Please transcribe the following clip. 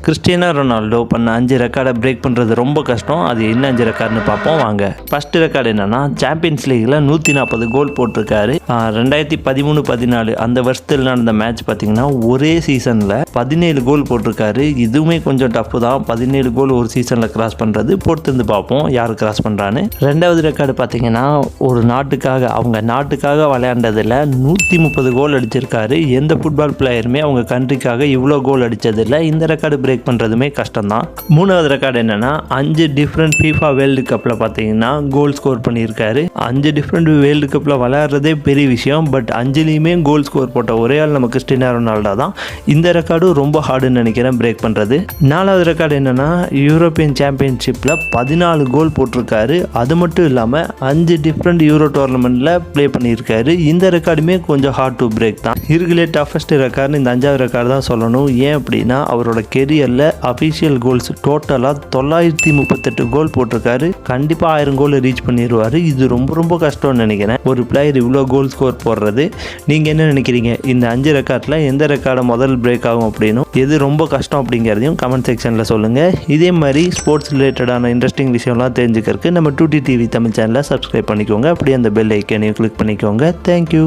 Cristiano Ronaldo பண்ண 5 ரெக்கார்டை break பண்ணுறது ரொம்ப கஷ்டம். அது என்ன 5 ரெக்கார்டுன்னு பார்ப்போம் வாங்க. ஃபர்ஸ்ட் ரெக்கார்டு என்னன்னா, சாம்பியன்ஸ் லீக்ல 140 கோல் போட்டிருக்காரு. 2013-14 அந்த வருஷத்தில் நடந்த மேட்ச் பார்த்தீங்கன்னா ஒரே சீசனில் 17 கோல் போட்டிருக்காரு. இதுவுமே கொஞ்சம் டஃப் தான், 17 கோல் ஒரு சீசனில் கிராஸ் பண்ணுறது. பொறுத்து இருந்து பார்ப்போம் யார் கிராஸ் பண்ணுறான்னு. ரெண்டாவது ரெக்கார்டு பார்த்தீங்கன்னா, ஒரு அவங்க நாட்டுக்காக விளையாண்டதில் 130 கோல் அடிச்சிருக்காரு. எந்த ஃபுட்பால் பிளேயருமே அவங்க கண்ட்ரிக்காக இவ்வளோ கோல் அடித்ததில்லை. இந்த ரெக்கார்டு பிரேக் பண்ணுறதுமே கஷ்டம் தான். மூணாவது ரெக்கார்டு என்னன்னா, 5 டிஃப்ரெண்ட் FIFA வேர்ல்டு கப்பில் பார்த்தீங்கன்னா கோல் ஸ்கோர் பண்ணியிருக்காரு. 5 டிஃப்ரெண்ட் வேர்ல்டு கப்பில் விளையாடுறதே பெரிய விஷயம். பட் 5லையுமே கோல் ஸ்கோர் போட்ட ஒரே ஆள் நம்ம கிறிஸ்டியானோ ரொனால்டோ தான். இந்த ரெக்கார்டும் ரொம்ப ஹார்டுன்னு நினைக்கிறேன் பிரேக் பண்ணுறது. நாலாவது ரெக்கார்டு என்னன்னா, யூரோப்பியன் சாம்பியன்ஷிப்பில் 14 கோல் போட்டிருக்காரு. அது மட்டும் இல்லாமல் 5 டிஃப்ரெண்ட் யூரோ டோர்னமெண்ட்டில் ப்ளே பண்ணியிருக்காரு. இந்த ரெக்கார்டுமே கொஞ்சம் ஹார்ட் டு பிரேக் தான். இருக்குலே டஃபஸ்ட் ரெக்கார்டு இந்த 5வது ரெக்கார்டு தான் சொல்லணும். ஏன் அப்படின்னா, அவரோட கெரியரில் அஃபிஷியல் கோல்ஸ் டோட்டலாக 938 கோல் போட்டிருக்காரு. கண்டிப்பாக 1000 கோல் ரீச் பண்ணிடுவார். இது ரொம்ப கஷ்டம்னு நினைக்கிறேன், ஒரு பிளேயர் இவ்வளோ கோல் ஸ்கோர் போடுறது. நீங்கள் என்ன நினைக்கிறீங்க? இந்த 5 ரெக்கார்டில் எந்த ரெக்கார்டை முதல் பிரேக் ஆகும் அப்படின்னும், எது ரொம்ப கஷ்டம் அப்படிங்கிறதையும் கமெண்ட் செக்ஷனில் சொல்லுங்கள். இதே மாதிரி ஸ்போர்ட்ஸ் ரிலேட்டடான இன்ட்ரெஸ்டிங் விஷயம்லாம் தெரிஞ்சுக்கிறதுக்கு நம்ம 2T TV தமிழ் சேனலை சப்ஸ்கிரைப் பண்ணிக்கோங்க. அப்படியே அந்த பெல் ஐக்கனையும் கிளிக் பண்ணிக்கோங்க. தேங்க்யூ.